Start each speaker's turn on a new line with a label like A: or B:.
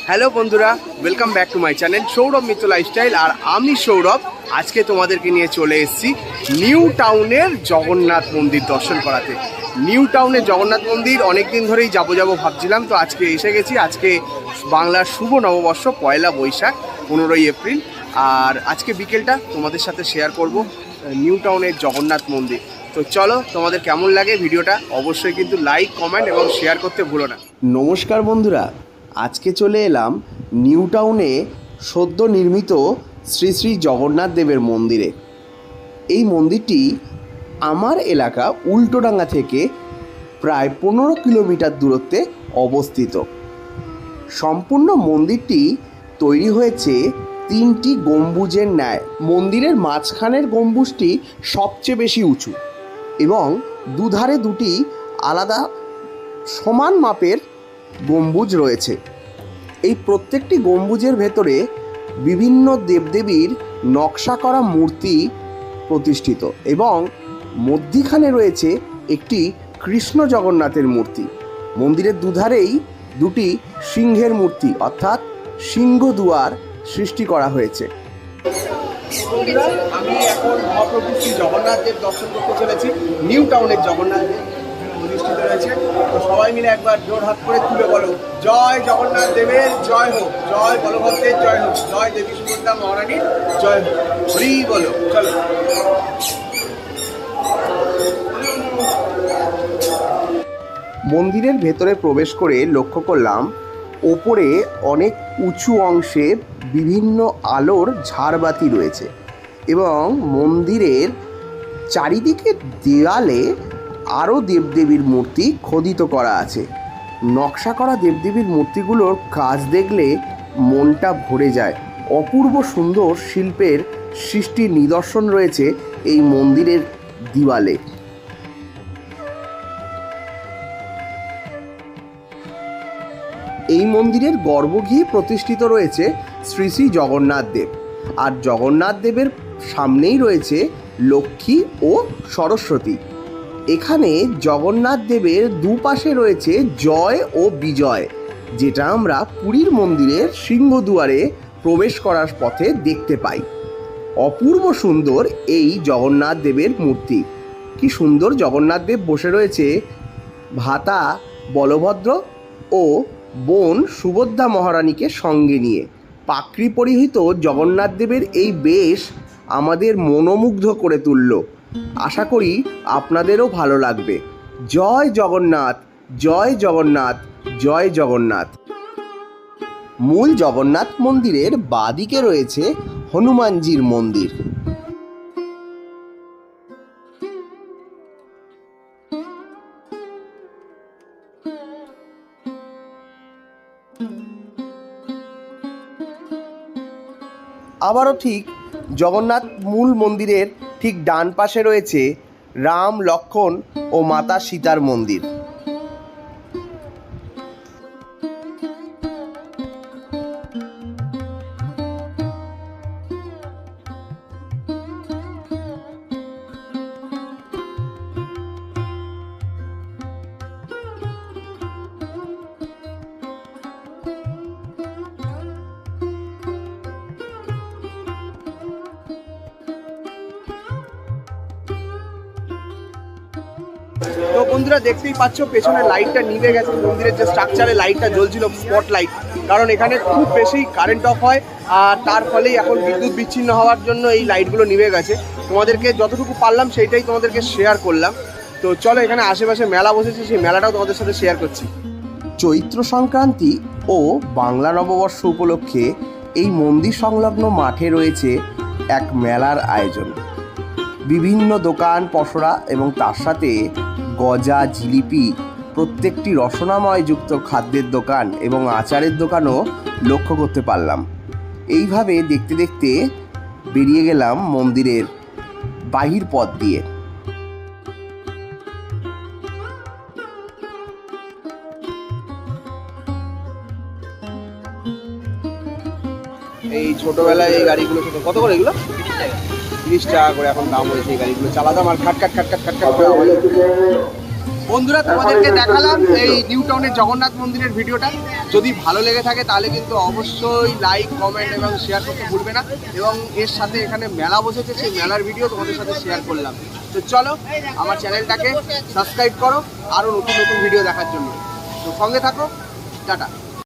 A: Hello বন্ধুরা, welcome back to my channel Sourav Mitra lifestyle. আর আমি সৌরভ আজকে তোমাদেরকে নিয়ে চলে এসেছি নিউ টাউনের জগন্নাথ মন্দির দর্শন করাতে। নিউ টাউনের জগন্নাথ মন্দির অনেকদিন ধরেই যাবো ভাবছিলাম, তো আজকে এসে গেছি। আজকে বাংলার শুভ নববর্ষ, পয়লা বৈশাখ, 15ই এপ্রিল। আর আজকে বিকেলটা তোমাদের সাথে শেয়ার করব নিউ টাউনের জগন্নাথ মন্দির। তো চলো, তোমাদের কেমন লাগে ভিডিওটা অবশ্যই কিন্তু লাইক, কমেন্ট এবং শেয়ার করতে ভুলো না। নমস্কার বন্ধুরা, আজকে চলে এলাম নিউ টাউনে সদ্য নির্মিত শ্রী শ্রী জগন্নাথ দেবের মন্দিরে। এই মন্দিরটি আমার এলাকা উল্টোডাঙ্গা থেকে প্রায় 15 কিলোমিটার দূরত্বে অবস্থিত। সম্পূর্ণ মন্দিরটি তৈরি হয়েছে 3টি গম্বুজের ন্যায়। মন্দিরের মাঝখানের গম্বুজটি সবচেয়ে বেশি উঁচু এবং দুধারে দুটি আলাদা সমান মাপের গম্বুজ রয়েছে। এই প্রত্যেকটি গম্বুজের ভেতরে বিভিন্ন দেবদেবীর নকশা করা মূর্তি প্রতিষ্ঠিত এবং মধ্যিখানে রয়েছে একটি কৃষ্ণ জগন্নাথের মূর্তি। মন্দিরের দুধারেই দুটি সিংহের মূর্তি অর্থাৎ সিংহদুয়ার সৃষ্টি করা হয়েছে। আমি এখন মহাপ্রভু শ্রী জগন্নাথ দেব দর্শন করতে চলেছি। নিউ টাউনের জগন্নাথ দেব প্রতিষ্ঠিত রয়েছে। তো সবাই মিলে একবার জোর হাত করে তুলে বলো, জয় জগন্নাথ দেবের জয় হোক, জয় বলভদ্রের জয় হোক, জয় দেবী সুভদ্রা মহারানীর জয় হোক, হরি বলো। চলো। মন্দিরের ভেতরে প্রবেশ করে লক্ষ্য করলাম ওপরে অনেক উঁচু অংশে বিভিন্ন আলোর ঝাড়বাতি রয়েছে এবং মন্দিরের চারিদিকে দেওয়ালে আরও দেবদেবীর মূর্তি খোদিত করা আছে। নকশা করা দেবদেবীর মূর্তিগুলোর কাজ দেখলে মনটা ভরে যায়। অপূর্ব সুন্দর শিল্পের সৃষ্টির নিদর্শন রয়েছে এই মন্দিরের দেওয়ালে। এই মন্দিরের গর্ভগৃহে প্রতিষ্ঠিত রয়েছে শ্রী শ্রী জগন্নাথ দেব। আর জগন্নাথ দেবের সামনেই রয়েছে লক্ষ্মী ও সরস্বতী। এখানে জগন্নাথ দেবের দুপাশে রয়েছে জয় ও বিজয়, যেটা আমরা পুরীর মন্দিরের সিংহদুয়ারে প্রবেশ করার পথে দেখতে পাই। অপূর্ব সুন্দর এই জগন্নাথ দেবের মূর্তি। কি সুন্দর জগন্নাথ দেব বসে রয়েছে ভাতা বলভদ্র ও বোন সুভদ্রা মহারানীকে সঙ্গে নিয়ে। পাকড়ি পরিহিত জগন্নাথ দেবের এই বেশ আমাদের মনোমুগ্ধ করে তুলল। আশা করি আপনাদেরও ভালো লাগবে। জয় জগন্নাথ, জয় জগন্নাথ, জয় জগন্নাথ। মূল জগন্নাথ মন্দিরের বাঁদিকে রয়েছে হনুমানজির মন্দির। আবারও ঠিক জগন্নাথ মূল মন্দিরের ঠিক ডান পাশে রয়েছে রাম, লক্ষ্মণ ও মাতা সীতার মন্দির। তো বন্ধুরা দেখতেই পাচ্ছ পেছনে লাইটটা নিভে গেছে। মন্দিরের যে স্ট্রাকচারে লাইটটা জ্বলছিল স্পট লাইট, কারণ এখানে খুব বেশি কারেন্ট অফ হয় আর তার ফলেই এখন বিদ্যুৎ বিচ্ছিন্ন হওয়ার জন্য এই লাইটগুলো নিভে গেছে। তোমাদেরকে যতটুকু পারলাম সেইটাই তোমাদেরকে শেয়ার করলাম। তো চলো, এখানে আশেপাশে মেলা বসেছে, সেই মেলাটাও তোমাদের সাথে শেয়ার করছি। চৈত্র সংক্রান্তি ও বাংলা নববর্ষ উপলক্ষে এই মন্দির সংলগ্ন মাঠে রয়েছে এক মেলার আয়োজন। বিভিন্ন দোকান পসরা এবং তার সাথে গজা, জিলিপি, প্রত্যেকটি রসনাময় যুক্ত খাদ্যের দোকান এবং আচারের দোকানও লক্ষ্য করতে পারলাম। এইভাবে দেখতে দেখতে বেরিয়ে গেলাম মন্দিরের বাহির পথ দিয়ে। এই ছোটবেলায় এই গাড়িগুলো কত করে এগুলো? 30 টাকা করে এখন দাম হয়েছে এই গাড়িগুলো চালাতাম আর খাট খাট খাট খাট খাট খাট করে আওয়াজ হতো। বন্ধুরা তোমাদেরকে দেখালাম এই নিউ টাউনের জগন্নাথ মন্দিরের ভিডিওটা। যদি ভালো লেগে থাকে তাহলে কিন্তু অবশ্যই লাইক কমেন্ট এবং শেয়ার করতে ভুলবে না। এবং এর সাথে এখানে মেলা বসেছে, সেই মেলার ভিডিও তোমাদের সাথে শেয়ার করলাম। তো চলো আমার চ্যানেলটাকে সাবস্ক্রাইব করো আরও নতুন নতুন ভিডিও দেখার জন্য। তো সঙ্গে থাকো, টাটা।